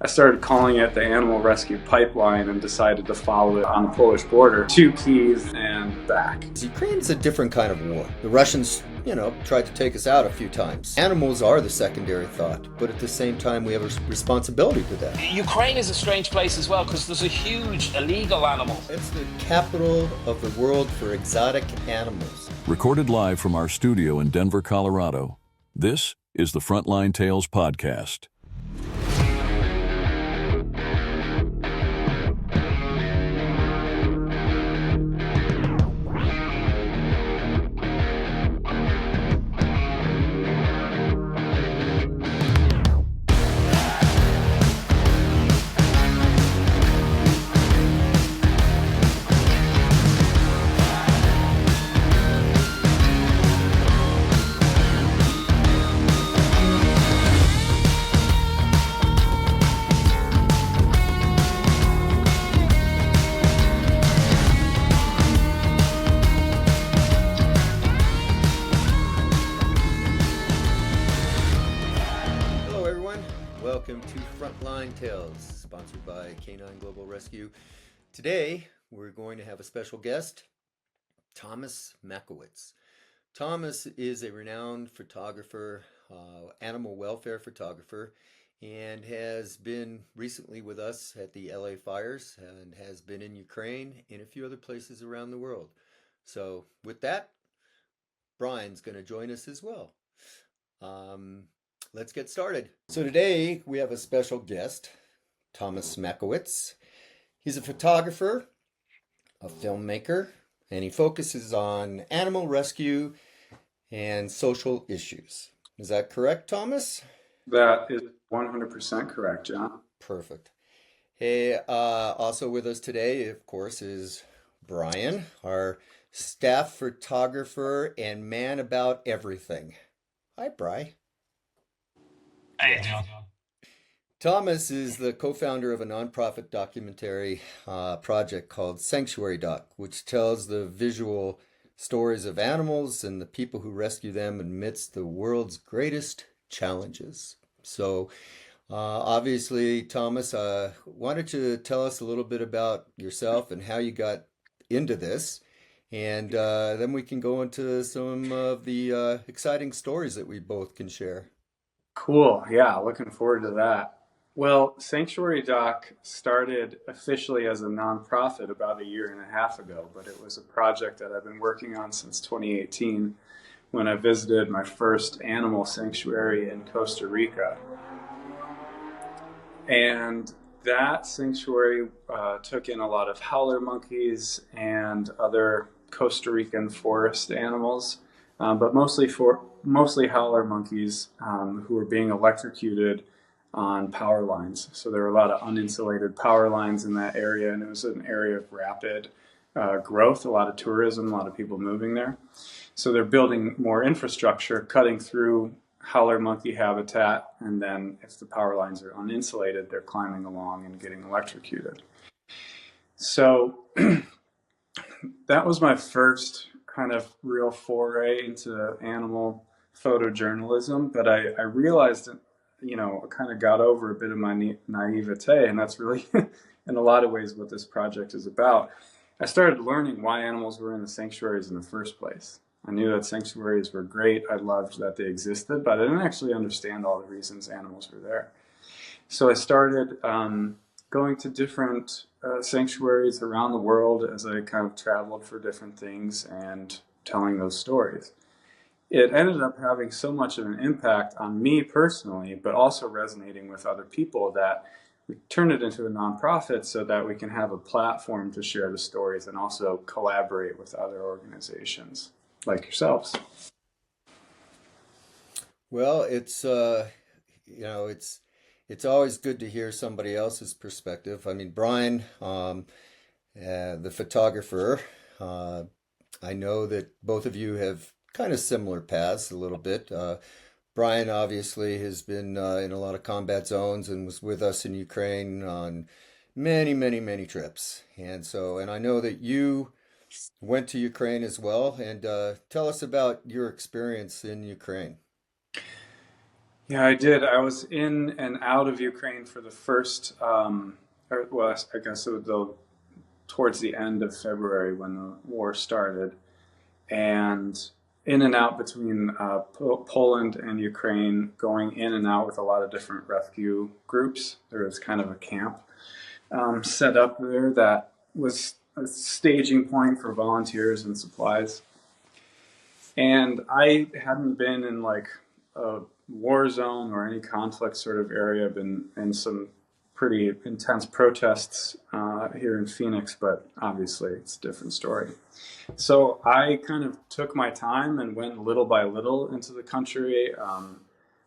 started calling it the Animal Rescue Pipeline and decided to follow it on the Polish border to Kyiv and back. Ukraine's a different kind of war. The Russians, tried to take us out a few times. Animals are the secondary thought, but at the same time, we have a responsibility to them. Ukraine is a strange place as well because there's a huge illegal animal. It's the capital of the world for exotic animals. Recorded live from our studio in Denver, Colorado, this is the Frontline Tales podcast. Welcome to Frontline Tales, sponsored by Canine Global Rescue. Today, we're going to have a special guest, Thomas Machowicz. Thomas is a renowned photographer, animal welfare photographer, and has been recently with us at the LA fires and has been in Ukraine and a few other places around the world. So with that, Brian's going to join us as well. Let's get started. So today we have a special guest, Thomas Machowicz. He's a photographer, a filmmaker, and he focuses on animal rescue and social issues. Is that correct, Thomas? That is 100% correct, John. Perfect. Hey, also with us today, of course, is Brian, our staff photographer and man about everything. Hi, Brian. Hey, John. Thomas is the co-founder of a nonprofit documentary project called Sanctuary Doc, which tells the visual stories of animals and the people who rescue them amidst the world's greatest challenges. So, obviously, Thomas, why don't you tell us a little bit about yourself and how you got into this? And then we can go into some of the exciting stories that we both can share. Cool. Yeah, looking forward to that. Well, Sanctuary Doc started officially as a nonprofit about a year and a half ago, but it was a project that I've been working on since 2018 when I visited my first animal sanctuary in Costa Rica. And that sanctuary took in a lot of howler monkeys and other Costa Rican forest animals, but mostly howler monkeys who were being electrocuted on power lines. So there were a lot of uninsulated power lines in that area, and it was an area of rapid growth, a lot of tourism, a lot of people moving there. So they're building more infrastructure, cutting through howler monkey habitat, and then if the power lines are uninsulated, they're climbing along and getting electrocuted. So that was my first kind of real foray into animal photojournalism, but I realized that, I kind of got over a bit of my naivete, and that's really in a lot of ways what this project is about. I started learning why animals were in the sanctuaries in the first place. I knew that sanctuaries were great. I loved that they existed, but I didn't actually understand all the reasons animals were there. So I started going to different sanctuaries around the world as I kind of traveled for different things and telling those stories. It ended up having so much of an impact on me personally, but also resonating with other people, that we turned it into a nonprofit so that we can have a platform to share the stories and also collaborate with other organizations like yourselves. Well, it's always good to hear somebody else's perspective. I mean, Brian, the photographer, I know that both of you have kind of similar paths a little bit. Brian obviously has been in a lot of combat zones and was with us in Ukraine on many, many, many trips. And I know that you went to Ukraine as well. And tell us about your experience in Ukraine. Yeah, I did. I was in and out of Ukraine for the first, well, I guess it was towards the end of February when the war started, and in and out between Poland and Ukraine, going in and out with a lot of different rescue groups. There was kind of a camp set up there that was a staging point for volunteers and supplies. And I hadn't been in like a war zone or any conflict sort of area. I've been in some pretty intense protests here in Phoenix, but obviously it's a different story. So I kind of took my time and went little by little into the country.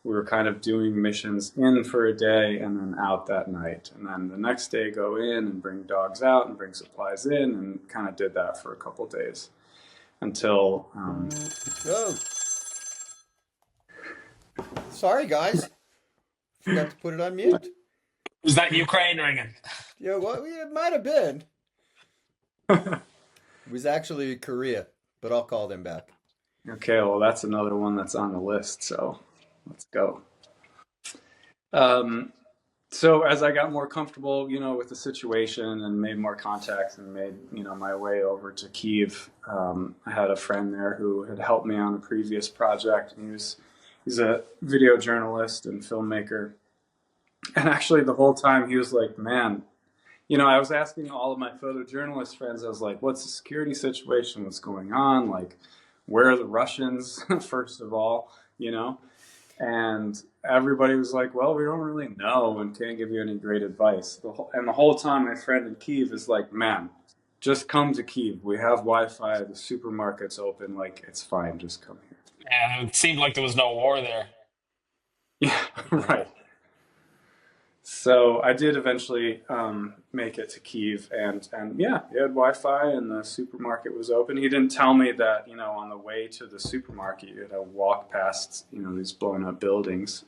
We were kind of doing missions in for a day and then out that night. And then the next day go in and bring dogs out and bring supplies in, and kind of did that for a couple days until Oh, sorry, guys. Forgot to put it on mute. Was that Ukraine ringing? Yeah, well, it might have been. It was actually Korea, but I'll call them back. Okay, well, that's another one that's on the list, so let's go. So as I got more comfortable, with the situation and made more contacts and made, my way over to Kyiv, I had a friend there who had helped me on a previous project, and he's a video journalist and filmmaker. And actually the whole time he was like, man, I was asking all of my photojournalist friends, I was like, what's the security situation? What's going on? Like, where are the Russians, first of all, And everybody was like, well, we don't really know and can't give you any great advice. And the whole time my friend in Kyiv is like, man, just come to Kyiv. We have Wi-Fi, the supermarket's open, like, it's fine, just come here. And it seemed like there was no war there. Yeah, right. So I did eventually make it to Kyiv, and yeah, he had Wi-Fi and the supermarket was open. He didn't tell me that, on the way to the supermarket, you had to walk past, these blown up buildings.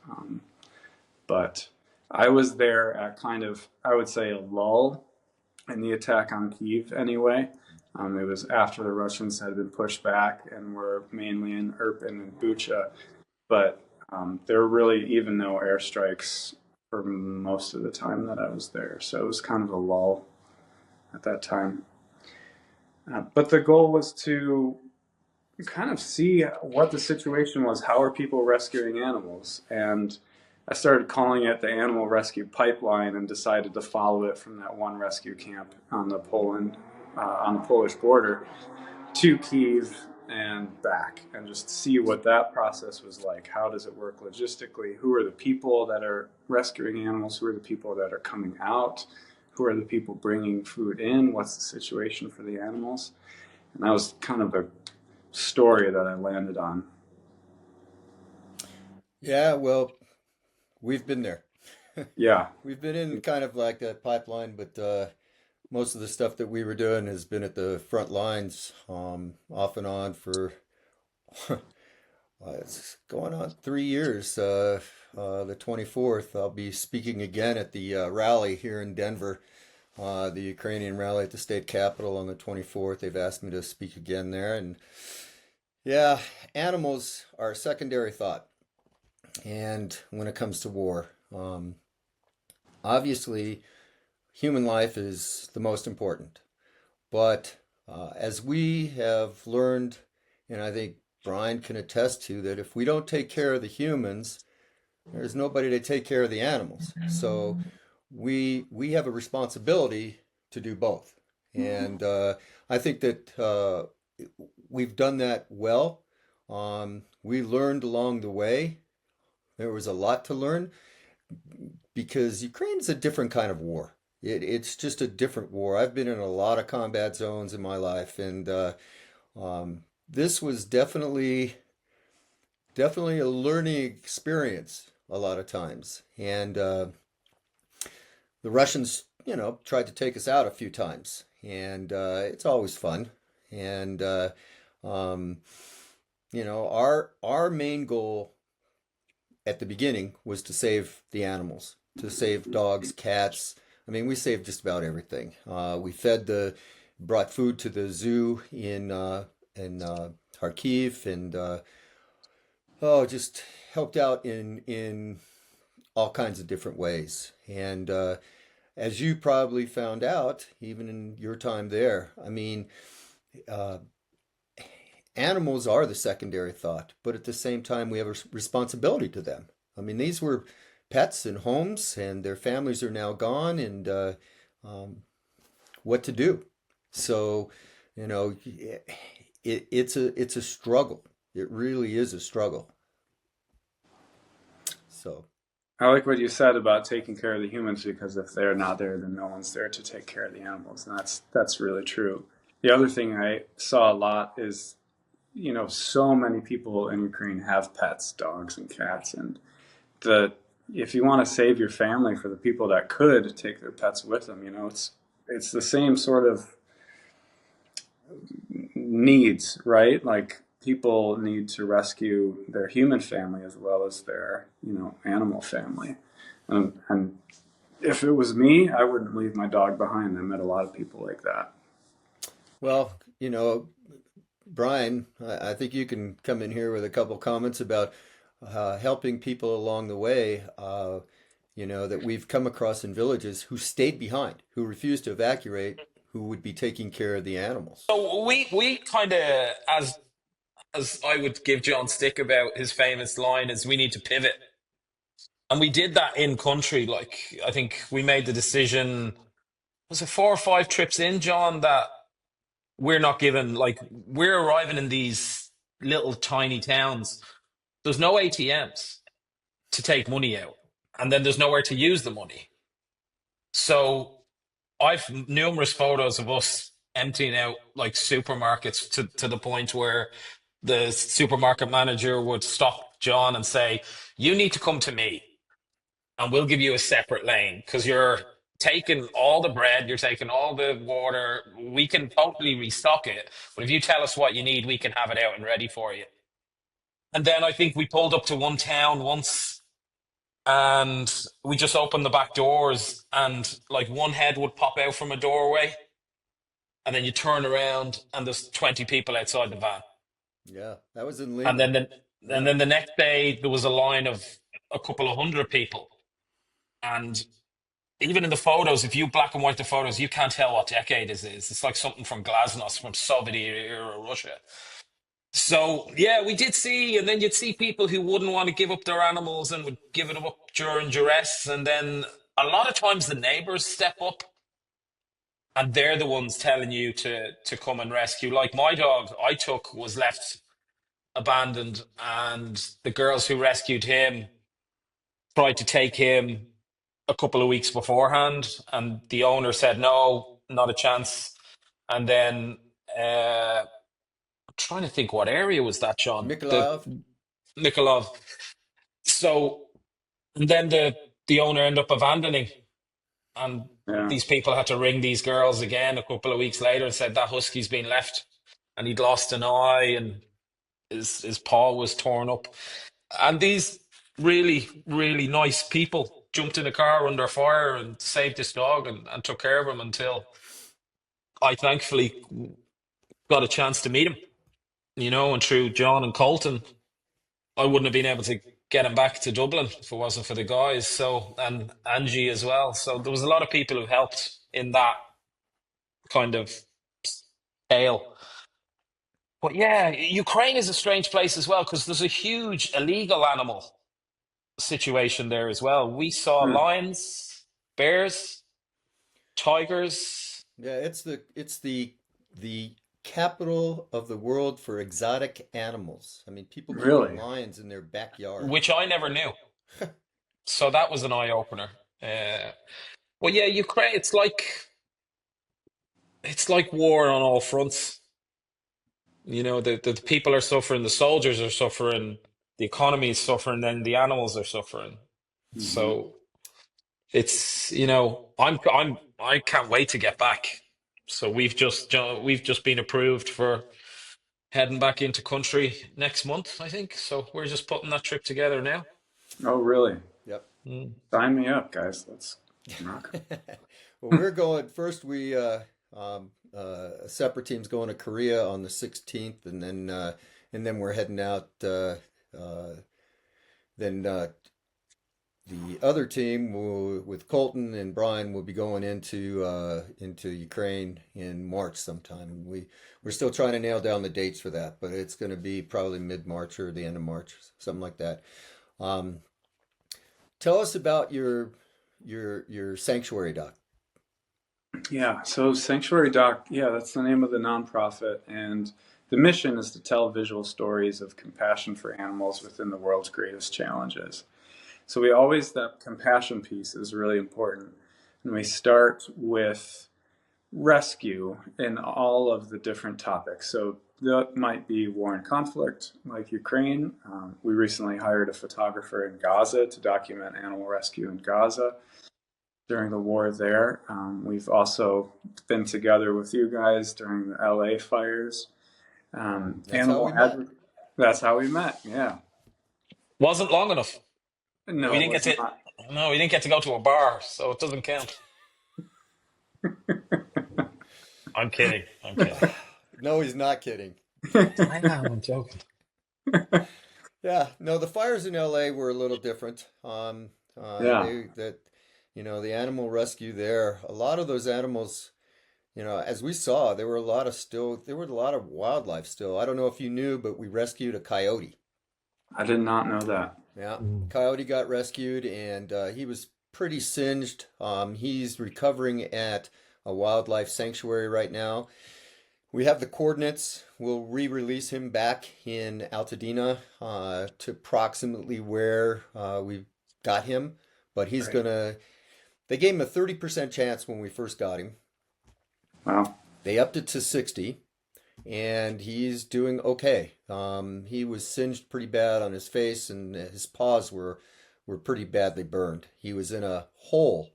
But I was there at kind of, I would say, a lull in the attack on Kyiv anyway. It was after the Russians had been pushed back and were mainly in Irpin and Bucha. But there were really even no airstrikes for most of the time that I was there. So it was kind of a lull at that time. But the goal was to kind of see what the situation was. How are people rescuing animals? And I started calling it the Animal Rescue Pipeline and decided to follow it from that one rescue camp on the Polish border to Kyiv and back, and just see what that process was like. How does it work logistically? Who are the people that are rescuing animals? Who are the people that are coming out? Who are the people bringing food in? What's the situation for the animals? And that was kind of a story that I landed on. Yeah, well, we've been there. Yeah. We've been in kind of like that pipeline, but most of the stuff that we were doing has been at the front lines, off and on for it's going on 3 years. The 24th, I'll be speaking again at the rally here in Denver, the Ukrainian rally at the state capitol on the 24th. They've asked me to speak again there, and yeah, animals are a secondary thought. And when it comes to war, obviously, human life is the most important. But as we have learned, and I think Brian can attest to, that if we don't take care of the humans, there's nobody to take care of the animals. So we have a responsibility to do both. And I think that we've done that well. We learned along the way. There was a lot to learn because Ukraine's a different kind of war. It's just a different war. I've been in a lot of combat zones in my life, and this was definitely a learning experience a lot of times. And the Russians, tried to take us out a few times, and it's always fun. And our main goal at the beginning was to save the animals, to save dogs, cats. I mean, we saved just about everything. We brought food to the zoo in Kharkiv, and oh, just helped out in all kinds of different ways. And as you probably found out, even in your time there, I mean, uh, animals are the secondary thought, but at the same time, we have a responsibility to them. I mean, these were pets and homes, and their families are now gone, and um, what to do? So, you know, it's a struggle. It really is a struggle. So, I like what you said about taking care of the humans, because if they're not there, then no one's there to take care of the animals, and that's really true. The other thing I saw a lot is, so many people in Ukraine have pets, dogs and cats, and the if you want to save your family, for the people that could take their pets with them, it's the same sort of needs, right? Like, people need to rescue their human family as well as their, animal family. And if it was me, I wouldn't leave my dog behind. I met a lot of people like that. well, Brian, I think you can come in here with a couple comments about helping people along the way, that we've come across in villages who stayed behind, who refused to evacuate, who would be taking care of the animals. So we kind of, as I would give John stick about his famous line, is we need to pivot. And we did that in country. Like, I think we made the decision, was it 4 or 5 trips in, John, that we're not given, like, we're arriving in these little tiny towns. There's no ATMs to take money out, and then there's nowhere to use the money. So I've numerous photos of us emptying out like supermarkets to the point where the supermarket manager would stop John and say, "You need to come to me, and we'll give you a separate lane because you're taking all the bread, you're taking all the water. We can totally restock it, but if you tell us what you need, we can have it out and ready for you." And then I think we pulled up to one town once, and we just opened the back doors, and like one head would pop out from a doorway, and then you turn around and there's 20 people outside the van. Yeah, that was in And Lehman. then and Yeah. then the next day there was a line of a couple of hundred people. And even in the photos, if you black and white the photos, you can't tell what decade this is. It's like something from Glasnost, from Soviet era Russia. So yeah, we did see, and then you'd see people who wouldn't want to give up their animals and would give it up during duress, and then a lot of times the neighbors step up, and they're the ones telling you to come and rescue. Like my dog, I took was left abandoned, and the girls who rescued him tried to take him a couple of weeks beforehand, and the owner said no, not a chance. And then I'm trying to think what area was that, John? The Mykolaiv. Nikolov. So and then the owner ended up abandoning, and Yeah. these people had to ring these girls again a couple of weeks later and said that husky's been left, and he'd lost an eye, and his paw was torn up. And these really, really nice people jumped in a car under fire and saved this dog and took care of him until I thankfully got a chance to meet him, and through John and Colton, I wouldn't have been able to get him back to Dublin if it wasn't for the guys. So, and Angie as well. So there was a lot of people who helped in that kind of tale. But yeah, Ukraine is a strange place as well because there's a huge illegal animal situation there as well. We saw Hmm. lions, bears, tigers, Yeah, it's the capital of the world for exotic animals. I mean, people keeping Really? lions in their backyard. which I never knew. So that was an eye opener. Well, yeah, Ukraine. It's like war on all fronts. The people are suffering, the soldiers are suffering, the economy is suffering, then the animals are suffering. Hmm. So it's I can't wait to get back. So we've just been approved for heading back into country next month, I think. So we're just putting that trip together now. Oh, really? Yep. Mm. Sign me up, guys. Let's rock. Well, we're going first. A separate team's going to Korea on the 16th, and then we're heading out then the other team with Colton and Brian will be going into Ukraine in March sometime. We're still trying to nail down the dates for that, but it's going to be probably mid-March or the end of March, something like that. Tell us about your sanctuary doc. Yeah, so Sanctuary Doc, yeah, that's the name of the nonprofit, and the mission is to tell visual stories of compassion for animals within the world's greatest challenges. So that compassion piece is really important. And we start with rescue in all of the different topics. So that might be war and conflict, like Ukraine. We recently hired a photographer in Gaza to document animal rescue in Gaza during the war there. We've also been together with you guys during the LA fires. That's how we met, yeah. Wasn't long enough. No, We it didn't get was to. not. No, we didn't get to go to a bar, so it doesn't count. I'm kidding. I'm kidding. No, he's not kidding. I know. I'm joking. Yeah, no, the fires in LA were a little different. Yeah. The animal rescue there, a lot of those animals, as we saw, there were a lot of wildlife still. I don't know if you knew, but we rescued a coyote. I did not know that. Yeah, coyote got rescued, and he was pretty singed. He's recovering at a wildlife sanctuary right now. We have the coordinates. We'll re-release him back in Altadena to approximately where we got him. But he's Right. they gave him a 30% chance when we first got him. Wow. They upped it to 60, and he's doing okay. He was singed pretty bad on his face, and his paws were pretty badly burned. He was in a hole,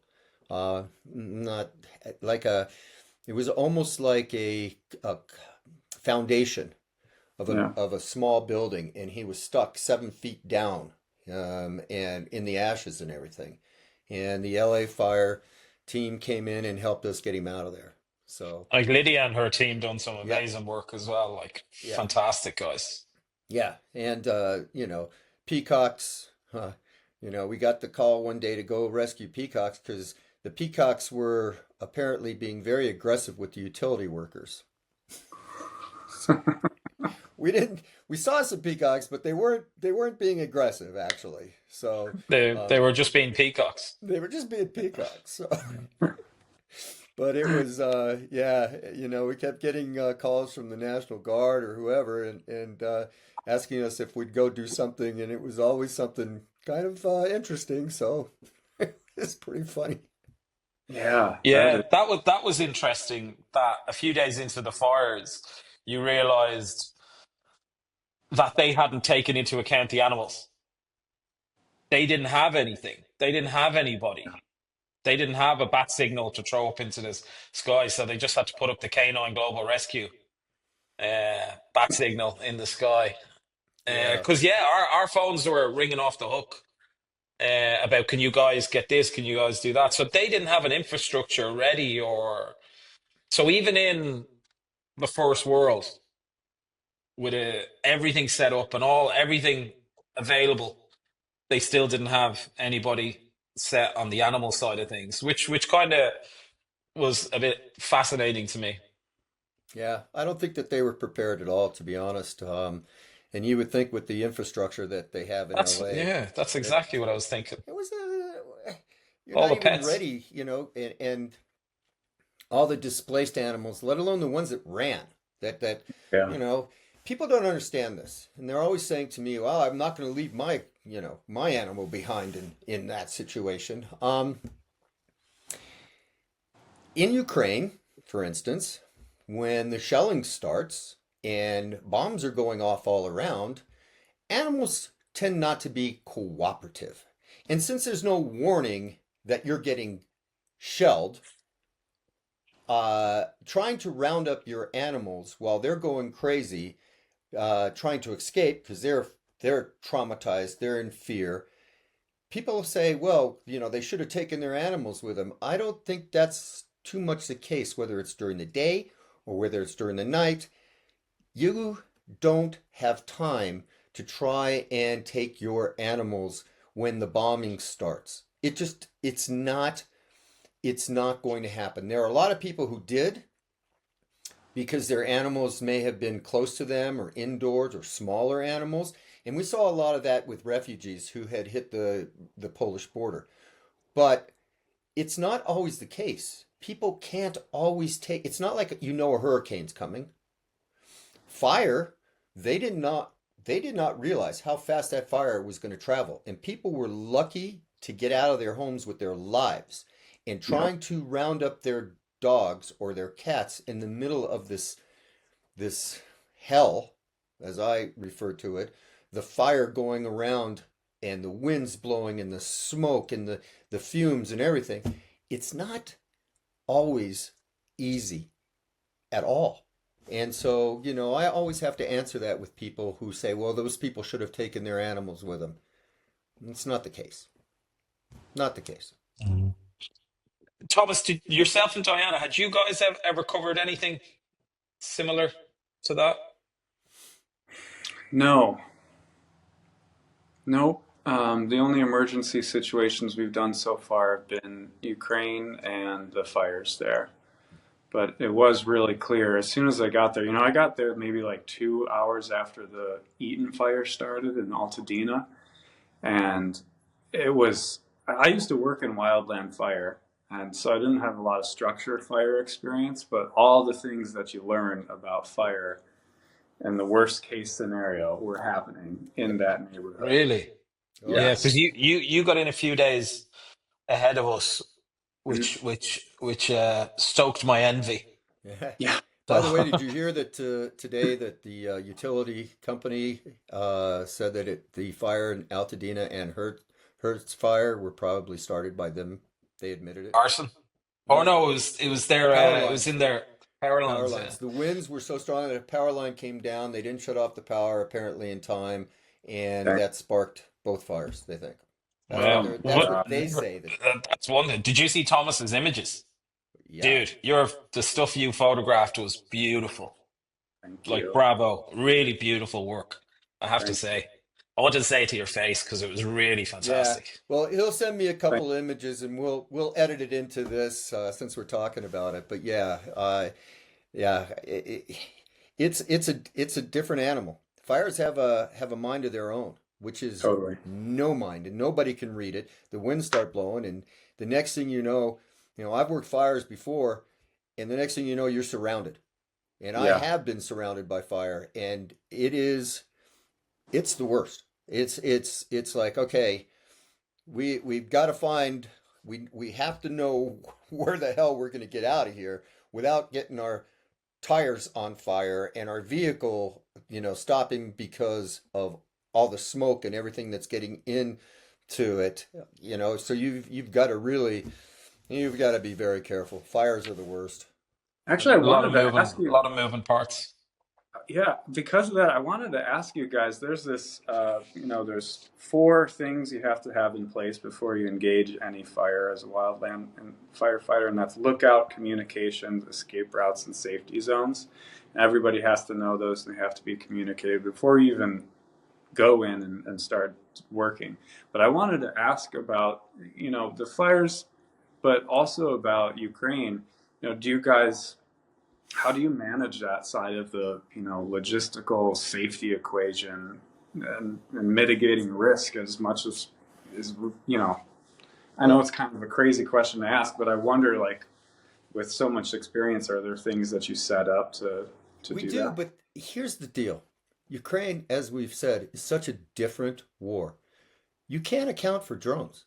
not like it was almost like a foundation Yeah. of a small building, and he was stuck 7 feet down, and in the ashes and everything. And the LA fire team came in and helped us get him out of there. So Like Lydia and her team done some yeah, amazing work as well. Like yeah, fantastic guys. yeah, and peacocks. We got the call one day to go rescue peacocks because the peacocks were apparently being very aggressive with the utility workers. We saw some peacocks, but they weren't being aggressive actually. So They were just being peacocks. they were just being peacocks. So. But it was, yeah, we kept getting calls from the National Guard or whoever and asking us if we'd go do something, and it was always something kind of interesting. So it's pretty funny. Yeah. Yeah, that was interesting. That a few days into the fires, you realized that they hadn't taken into account the animals. They didn't have anything. They didn't have anybody. They didn't have a bat signal to throw up into the sky, so they just had to put up the Canine Global Rescue bat signal in the sky. Yeah, Because yeah, our phones were ringing off the hook about can you guys get this? Can you guys do that? So they didn't have an infrastructure ready, or so even in the first world with everything set up and everything available, they still didn't have anybody set on the animal side of things, which kind of was a bit fascinating to me. yeah. I don't think that they were prepared at all, to be honest. And you would think with the infrastructure that they have in LA, That's that exactly what I was thinking. it was you're All not the even pets. ready, and all the displaced animals, let alone the ones that ran. That Yeah. you know, people don't understand this, and they're always saying to me, "Well, I'm not going to leave my animal behind in that situation." In Ukraine, for instance, when the shelling starts and bombs are going off all around, animals tend not to be cooperative. And since there's no warning that you're getting shelled, trying to round up your animals while they're going crazy, trying to escape because they're traumatized, they're in fear. People say, well, they should have taken their animals with them. I don't think that's too much the case, whether it's during the day or whether it's during the night. You don't have time to try and take your animals when the bombing starts. It's not going to happen. There are a lot of people who did because their animals may have been close to them or indoors or smaller animals. And we saw a lot of that with refugees who had hit the Polish border. But it's not always the case. People can't always take, it's not like a hurricane's coming. Fire, they did not realize how fast that fire was going to travel. And people were lucky to get out of their homes with their lives. And trying to round up their dogs or their cats in the middle of this hell, as I refer to it, the fire going around and the winds blowing and the smoke and the fumes and everything, it's not always easy at all. And so, I always have to answer that with people who say, well, those people should have taken their animals with them. It's not the case. Not the case. Mhm. Thomas, did yourself and Diana, had you guys ever covered anything similar to that? No, nope. The only emergency situations we've done so far have been Ukraine and the fires there. But it was really clear as soon as I got there. I got there maybe like 2 hours after the Eaton fire started in Altadena. And I used to work in wildland fire. And so I didn't have a lot of structured fire experience, but all the things that you learn about fire and the worst case scenario were happening in that neighborhood. Really? Oh, Yeah, yeah. because you got in a few days ahead of us, Mhm. which stoked my envy. Yeah. Yeah. By the way, So did you hear that today that the utility company said that the fire in Altadena and Hertz fire were probably started by them? They admitted it. arson? Oh No, no, it was their power it was lines. in their power Power lines. Yeah. lines. The winds were so strong that a power line came down. They didn't shut off the power apparently in time, and Okay. that sparked both fires, they think. That's what Wow. Oh they're my that's What? what God. they say that. That's one thing. Did you see Thomas's images? Yeah. Dude, the stuff you photographed was beautiful. Thank Like, you. bravo. Really beautiful work, I have to Thank say. I wanted to say it to your face because it was really Yeah. fantastic. Well, he'll send me a thank couple images and we'll edit it into this since we're talking about it. But yeah, yeah, it's a different animal. Fires have a mind of their own, which is Totally. no mind, and nobody can read it. The winds start blowing, and the next thing I've worked fires before, and the next thing you know, you're surrounded. And I Yeah. have been surrounded by fire, and it's the worst. It's like, okay, we've got to find we have to know where the hell we're going to get out of here without getting our tires on fire and our vehicle, stopping because of all the smoke and everything that's getting into it. So you've got to be very careful. Fires are the worst. Actually, I wanted to ask A you. lot of moving parts. Yeah, because of that, I wanted to ask you guys. There's there's 4 things you have to have in place before you engage any fire as a wildland and firefighter, and that's lookout, communications, escape routes, and safety zones. And everybody has to know those, and they have to be communicated before you even go in and start working. But I wanted to ask about, the fires, but also about Ukraine. Do you guys how do you manage that side of the logistical safety equation and mitigating risk as much as I know it's kind of a crazy question to ask, but I wonder, like, with so much experience, are there things that you set up to We do do, that? but here's the deal. Ukraine, as we've said, is such a different war. You can't account for drones.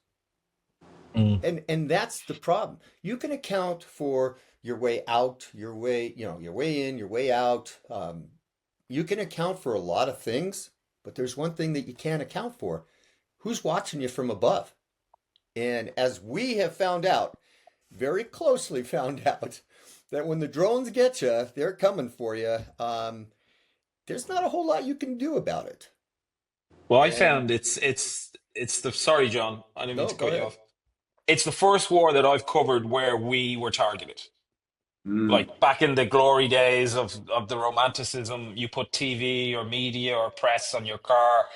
Mm. And that's the problem. You can account for your way out, your way in, your way out. You can account for a lot of things, but there's one thing that you can't account for. Who's watching you from above? And as we have found out, very closely found out, that when the drones get you, they're coming for you. There's not a whole lot you can do about it. Well, I And found it's the sorry, John, I didn't mean no, to go cut you ahead. off. It's the first war that I've covered where we were targeted. Mm. Like back in the glory days of the romanticism, you put TV or media or press on your car,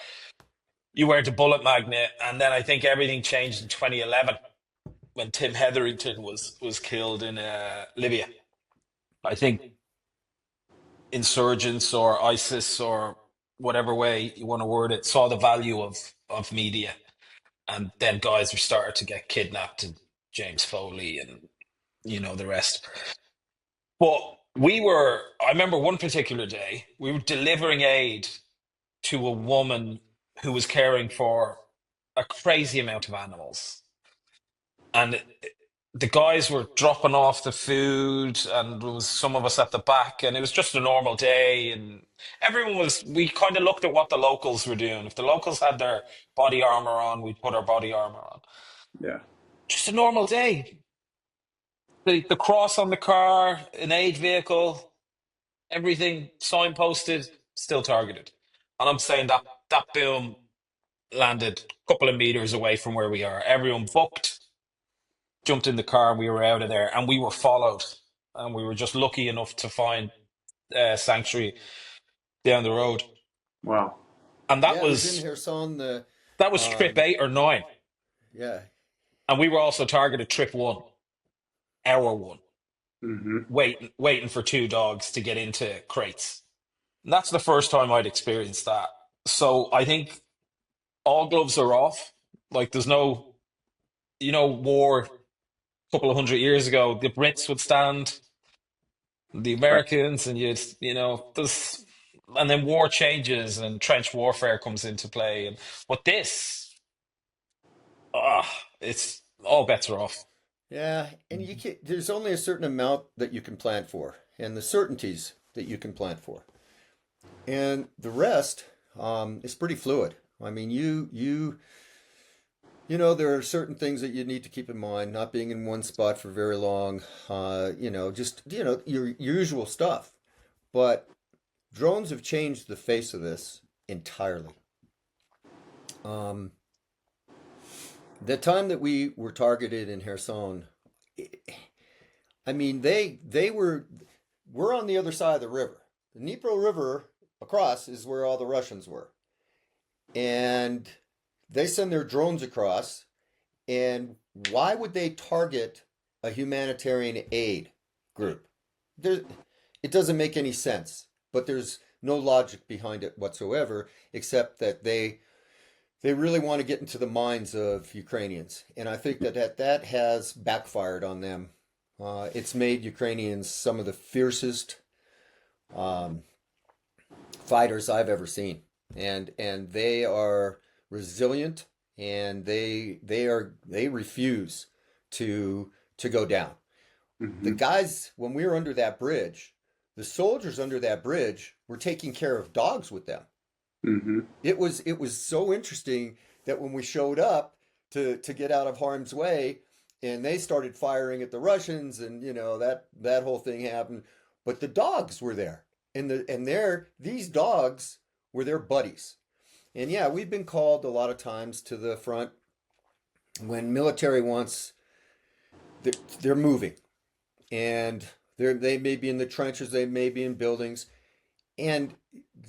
you weren't a bullet magnet. And then I think everything changed in 2011 when Tim Hetherington was killed in Libya. I think insurgents or ISIS or whatever way you want to word it saw the value of media, and then guys were started to get kidnapped, and James Foley and the rest. But I remember one particular day we were delivering aid to a woman who was caring for a crazy amount of animals, and the guys were dropping off the food, and there was some of us at the back, and it was just a normal day, and we kind of looked at what the locals were doing. If the locals had their body armor on, we'd put our body armor on. Yeah. Just a normal day. The cross on the car, an aid vehicle, everything signposted, still targeted. And I'm saying that boom landed a couple of meters away from where we are. Everyone booked, jumped in the car, and we were out of there, and we were followed, and we were just lucky enough to find sanctuary down the road. Wow. And Yeah, it was in Kherson. that was trip 8 or 9, Yeah, and we were also targeted trip 1, hour 1, Mm-hmm. waiting for 2 dogs to get into crates. And that's the first time I'd experienced that. So I think all gloves are off. Like there's no, war a couple of 100 years ago, the Brits would stand the Right. Americans, and there's, and then war changes and trench warfare comes into play, but this, it's all bets are off. yeah, and there's only a certain amount that you can plan for, and the certainties that you can plan for, and the rest is pretty fluid. I mean, there are certain things that you need to keep in mind, not being in one spot for very long, just, your usual stuff. But drones have changed the face of this entirely. Um, the time that we were targeted in Kherson, I mean, we're on the other side of the river. The Dnipro River across is where all the Russians were. And they send their drones across, and why would they target a humanitarian aid group? It doesn't make any sense, but there's no logic behind it whatsoever, except that they really want to get into the minds of Ukrainians, and I think that has backfired on them. It's made Ukrainians some of the fiercest fighters I've ever seen, and they are resilient, and they refuse to go down. The Mm-hmm. guys, when we were under that bridge, the soldiers under that bridge were taking care of dogs with them. Mm-hmm. It was so interesting that when we showed up to get out of harm's way, and they started firing at the Russians, and that whole thing happened, but the dogs were there, and these dogs were their buddies. And yeah, we've been called a lot of times to the front when military wants, they're moving, and they may be in the trenches, they may be in buildings, and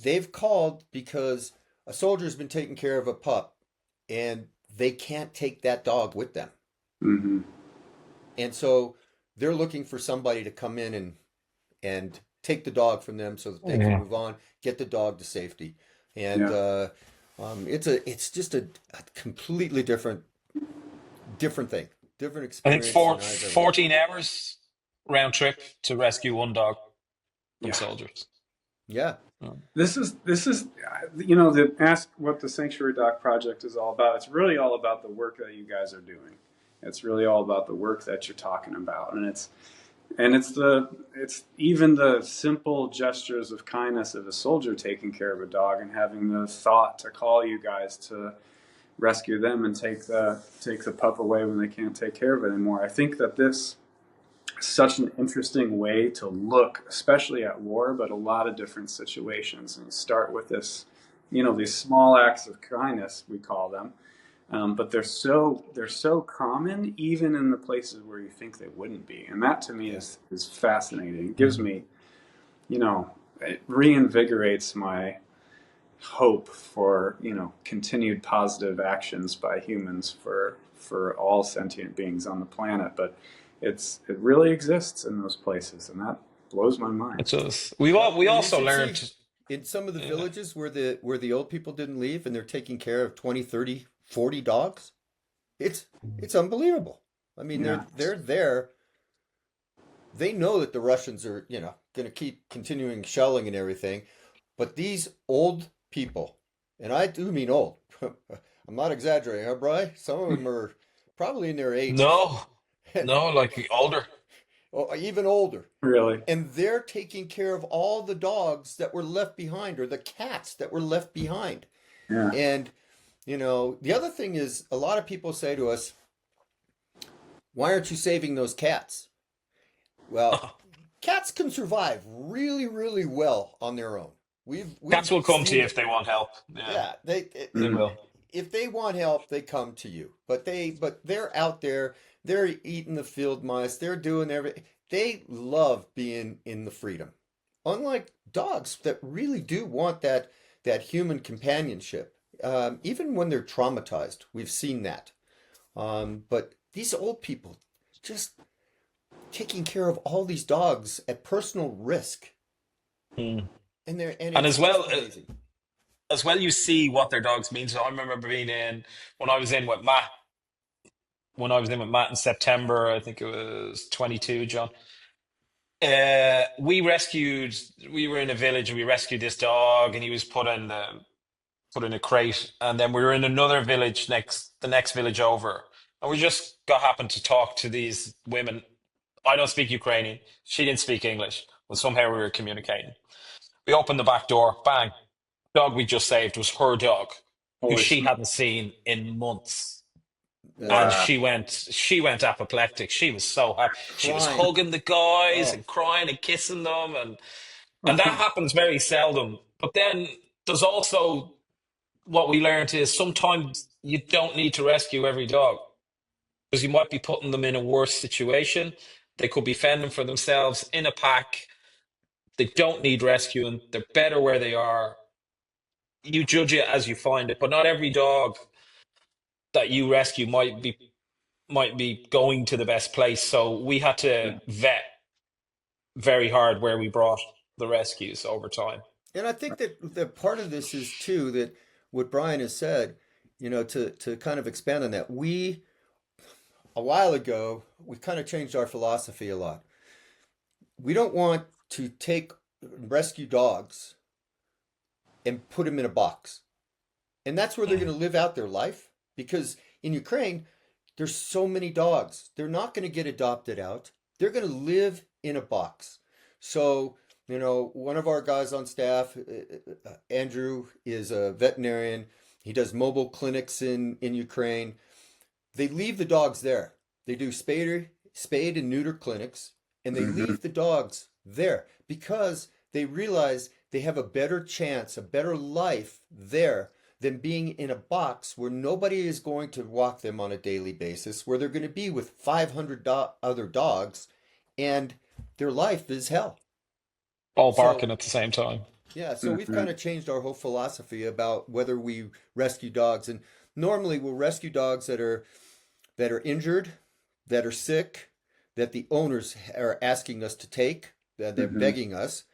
they've called because a soldier's been taking care of a pup, and they can't take that dog with them. Mm-hmm. And so they're looking for somebody to come in and take the dog from them so that they can move on, get the dog to safety. And Yeah. it's just a completely different thing, different I think experience than I've ever had. 14 hours round trip to rescue 1 dog from Yeah. soldiers. Yeah. This is the ask what the Sanctuary Doc project is all about. It's really all about the work that you guys are doing. It's really all about the work that you're talking about, and it's even the simple gestures of kindness of a soldier taking care of a dog and having the thought to call you guys to rescue them and take the pup away when they can't take care of it anymore. I think that this is such an interesting way to look, especially at war, but a lot of different situations. And you start with this, these small acts of kindness, we call them, but they're so common, even in the places where you think they wouldn't be, and that to me Yeah. is fascinating. It gives me, it reinvigorates my hope for continued positive actions by humans for all sentient beings on the planet. But it really exists in those places, and that blows my mind. It's just Well, we and you also should see learned. in some of the Yeah. villages where the old people didn't leave and they're taking care of 20, 30, 40 dogs. It's unbelievable. I mean, Yeah, they're there. They know that the Russians are, going to keep continuing shelling and everything, but these old people, and I do mean old. I'm not exaggerating, huh, Bry? Some of them are probably in their 80s, No, and no, like older. or even older. really. And they're taking care of all the dogs that were left behind or the cats that were left behind. Yeah. And, the other thing is a lot of people say to us, why aren't you saving those cats? Well, cats can survive really, really well on their own. We've Cats will come to seen you if it. they want help. Yeah, Yeah, they Mhm. will. if they want help, they come to you. But they're out there, they're eating the field mice, they're doing everything. They love being in the freedom. Unlike dogs that really do want that human companionship, even when they're traumatized, we've seen that. But these old people just taking care of all these dogs at personal risk, Mm. and And it's as well, just amazing. you see what their dogs mean. So I remember being in when I was in with Matt. When I was in with Matt in September, I think it was 22, John. We rescued. We were in a village and we rescued this dog, and he was put in a crate. And then we were in another village the next village over, and we just got happened to talk to these women. I don't speak Ukrainian. She didn't speak English, but somehow we were communicating. We opened the back door, bang. Dog we just saved was her dog, who Holy she smoke. hadn't seen in months. And Wow. she went apoplectic. She was so happy. She was Crying. hugging the guys Oh, and crying and kissing them, and that happens very seldom. But then there's also what we learned is sometimes you don't need to rescue every dog because you might be putting them in a worse situation. They could be fending for themselves in a pack. They don't need rescuing. They're better where they are. You judge it as you find it, but not every dog that you rescue might be going to the best place. So we had to Yeah. vet very hard where we brought the rescues over time. and I think that part of this is too that what Brian has said, to kind of expand on that. We a while ago we kind of changed our philosophy a lot. We don't want to take rescue dogs and put them in a box. And that's where they're going to live out their life because in Ukraine there's so many dogs. They're not going to get adopted out. They're going to live in a box. So, one of our guys on staff, Andrew, is a veterinarian. He does mobile clinics in Ukraine. They leave the dogs there. They do spade and neuter clinics, and they Hmm. leave the dogs there because they realize they have a better chance, a better life there than being in a box where nobody is going to walk them on a daily basis, where they're going to be with 500 other dogs, and their life is hell. All So, barking at the same time. yeah, so we've Hmm. kind of changed our whole philosophy about whether we rescue dogs, and normally we'll rescue dogs that are injured, that are sick, that the owners are asking us to take, that they're Hmm. begging us,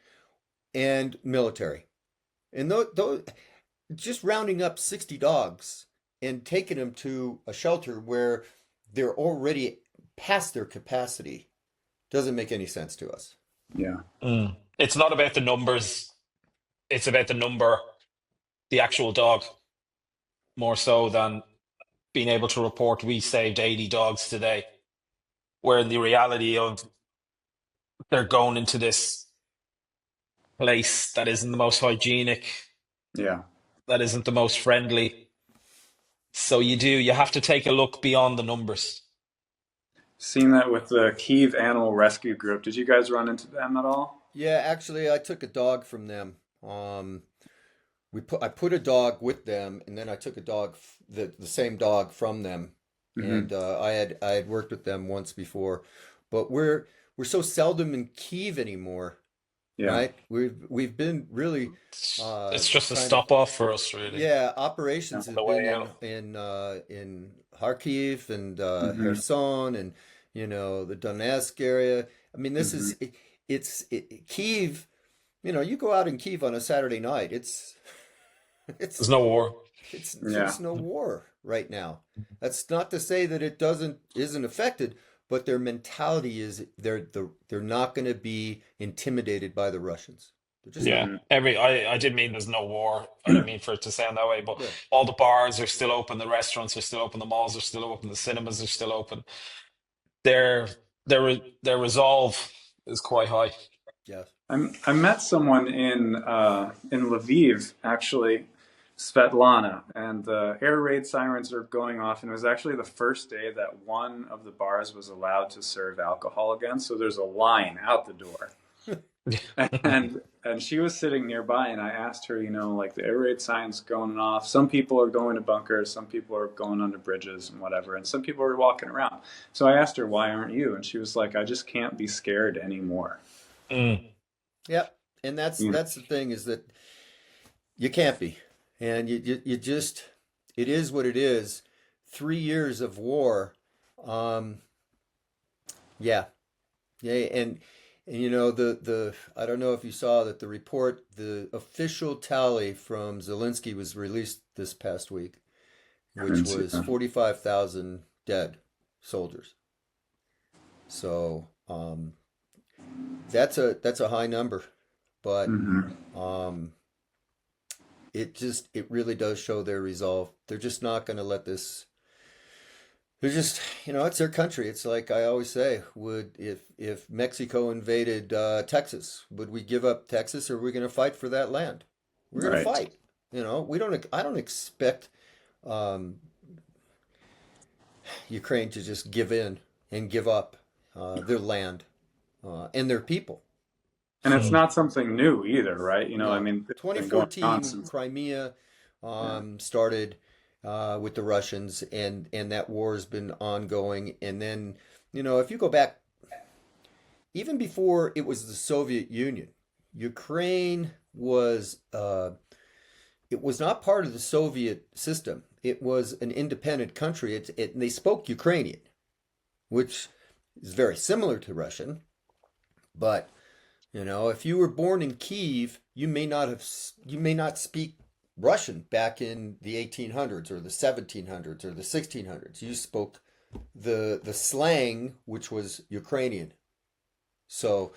and military. And those, just rounding up 60 dogs and taking them to a shelter where they're already past their capacity doesn't make any sense to us. Yeah. Mm. It's not about the numbers, it's about the number, the actual dog, more so than being able to report we saved 80 dogs today. Where in the reality of they're going into this place that isn't the most hygienic, Yeah. that isn't the most friendly. So you have to take a look beyond the numbers. Seen that with the Kyiv Animal Rescue Group. Did you guys run into them at all? Yeah, actually, I took a dog from them. I put a dog with them, and then I took a dog, the same dog from them, Hmm. and I had worked with them once before, but we're so seldom in Kyiv anymore, Yeah. right? We've been really It's just a kind of, stop off for us, really, yeah, Yeah. operations on the have been way out. in Kharkiv and Hmm. Kherson and the Donetsk area. I mean, this Hmm. is Kyiv. You go out in Kyiv on a Saturday night. It's There's no war. Yeah. there's no war right now. That's not to say that it isn't affected, but their mentality is they're not going to be intimidated by the Russians. They're just Yeah, not. Hmm. I did mean there's no war. I didn't mean for it to sound that way, but Yeah. all the bars are still open, the restaurants are still open, the malls are still open, the cinemas are still open. Their their resolve is quite high. Yes. I met someone in Lviv, actually, Svetlana, and the air raid sirens are going off, and it was actually the first day that one of the bars was allowed to serve alcohol again. So there's a line out the door, and she was sitting nearby, and I asked her, like the air raid sirens going off. Some people are going to bunkers, some people are going under bridges and whatever, and some people are walking around. So I asked her, "Why aren't you?" And she was like, "I just can't be scared anymore." Mm, Yep. And You know? that's the thing is that you can't be, and you just it is what it is. 3 years of war. Um, yeah, yeah, and the I don't know if you saw that the official tally from Zelensky was released this past week, I which didn't see was that. 45,000 dead soldiers. So that's a high number, but Hmm. um, it really does show their resolve. They're just not going to let this. They're just, it's their country. It's like I always say, would if Mexico invaded Texas, would we give up Texas, or are we going to fight for that land? We're going to Right. fight. We don't. I don't expect um, Ukraine to just give in and give up their land and their people. And it's mm. So not something new either, right? I no, mean, it's been going on 2014 since. Crimea Yeah. started with the Russians, and that war has been ongoing. And then, if you go back even before it was the Soviet Union, Ukraine it was not part of the Soviet system. It was an independent country. And they spoke Ukrainian, which is very similar to Russian, but if you were born in Kyiv, you may not speak Russian back in the 1800s or the 1700s or the 1600s. You spoke the slang, which was Ukrainian. So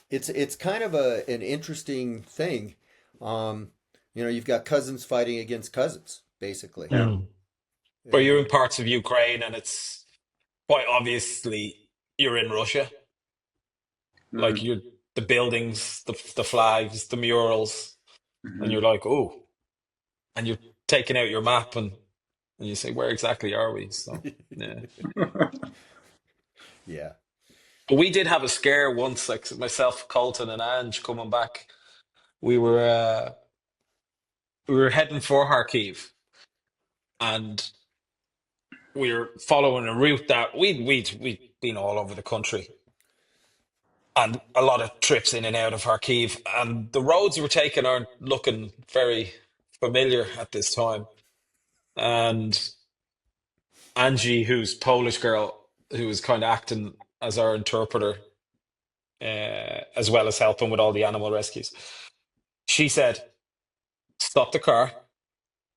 it's kind of an interesting thing. Um, you've got cousins fighting against cousins, basically. Yeah. Mm. But you're in And parts of Ukraine, and it's quite obviously you're in Russia. Like Hmm. you're the buildings, the flags, the murals, and Hmm. you're like, oh, and you're taking out your map, and you say, where exactly are we? So yeah. yeah. But we did have a scare once, like myself, Colton, and Ange coming back. We were we were heading for Kharkiv, and we were following a route that we'd been all over the country, and a lot of trips in and out of Kharkiv, and the roads we were taking aren't looking very familiar at this time. And Angie, who's Polish girl, who was kind of acting as our interpreter, as well as helping with all the animal rescues, she said, "Stop the car,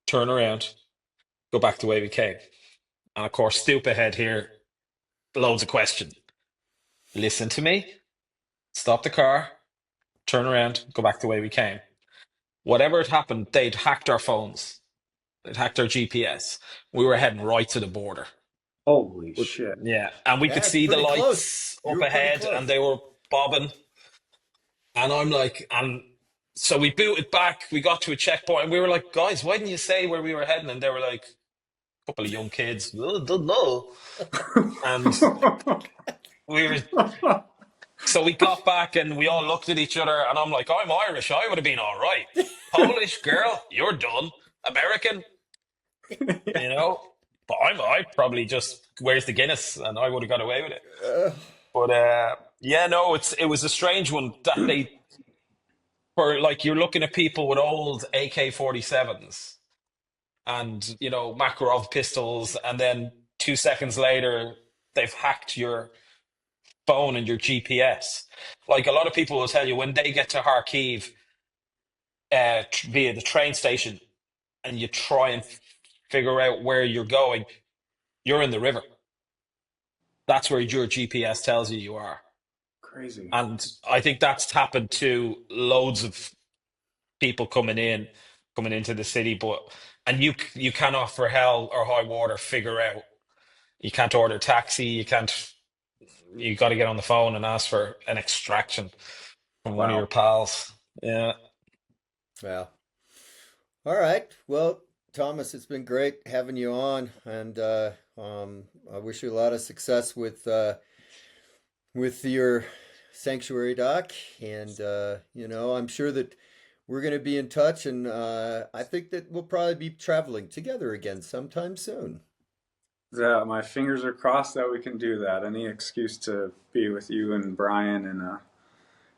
turn around, go back the way we came." And of course, stoop ahead here, loads of questions. Listen to me. Stop the car, turn around, go back the way we came. Whatever had happened, they'd hacked our phones. They'd hacked our GPS. We were heading right to the border. Holy shit. Yeah, and we could That's see the pretty close. lights You up were pretty ahead, and close. they were bobbing. And I'm like, and so we booted back. We got to a checkpoint, and we were like, guys, why didn't you say where we were heading? And they were like, a couple of young kids, "Oh, don't know." And we were, so we got back, and we all looked at each other, and I'm like, I'm Irish. I would have been all right. Polish girl, you're done. American, you know. But I probably just, where's the Guinness, and I would have got away with it. Uh, But yeah, no, it was a strange one that they, for like, you're looking at people with old AK-47s and Makarov pistols, and then 2 seconds later they've hacked your phone and your GPS. Like, a lot of people will tell you when they get to Kharkiv via the train station, and you try and figure out where you're going, you're in the river. That's where your GPS tells you are. Crazy. And I think that's happened to loads of people coming into the city. And you cannot, for hell or high water, figure out. You can't order a taxi. You can't. You got to get on the phone and ask for an extraction from one of Wow. your pals. Yeah. well, all right. Well, Thomas, it's been great having you on, and I wish you a lot of success with your sanctuary doc. And I'm sure that we're going to be in touch, and I think that we'll probably be traveling together again sometime soon. Yeah, my fingers are crossed that we can do that. Any excuse to be with you and Brian. And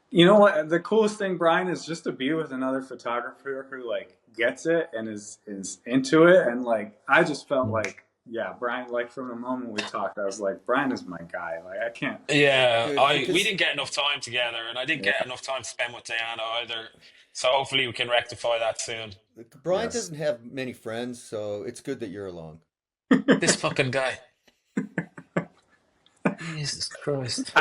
you know what? The coolest thing, Brian, is just to be with another photographer who like gets it and is into it. And like, I just felt like, yeah, Brian. Like from the moment we talked, I was like, Brian is my guy. Like I can't. Yeah, Good, we because didn't get enough time together, and I didn't get Yeah. enough time to spend with Diana either. So hopefully we can rectify that soon. Brian Yes. doesn't have many friends, so it's good that you're along. This fucking guy. Jesus Christ.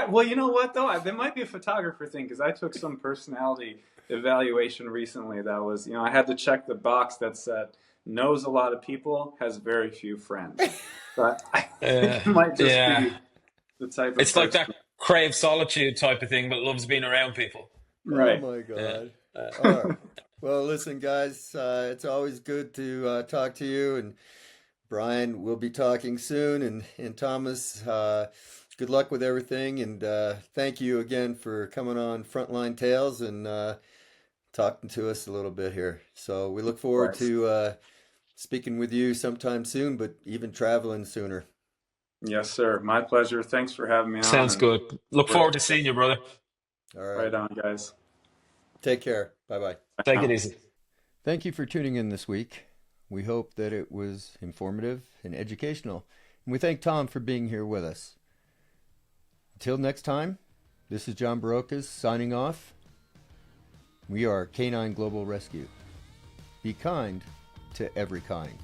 Well, you know what though? There might be a photographer thing because I took some personality evaluation recently that was, I had to check the box that said knows a lot of people, has very few friends. But I think it might just Yeah. be the type of It's like person. that crave solitude type of thing, but loves being around people. Oh Right. my Yeah. God. All right. Well, listen, guys, it's always good to talk to you. And Brian, we'll be talking soon. And Thomas, good luck with everything. And thank you again for coming on Frontline Tales and talking to us a little bit here. So we look forward Right. to speaking with you sometime soon, but even traveling sooner. Yes, sir. My pleasure. Thanks for having me on. Sounds And good. Look forward to seeing you, brother. All right. right on, guys. Take care. Bye bye. Take it easy. Thank you for tuning in this week. We hope that it was informative and educational. And we thank Tom for being here with us. Until next time, this is John Barocas signing off. We are Canine Global Rescue. Be kind to every kind.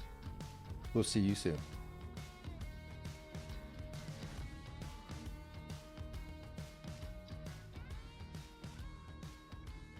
We'll see you soon.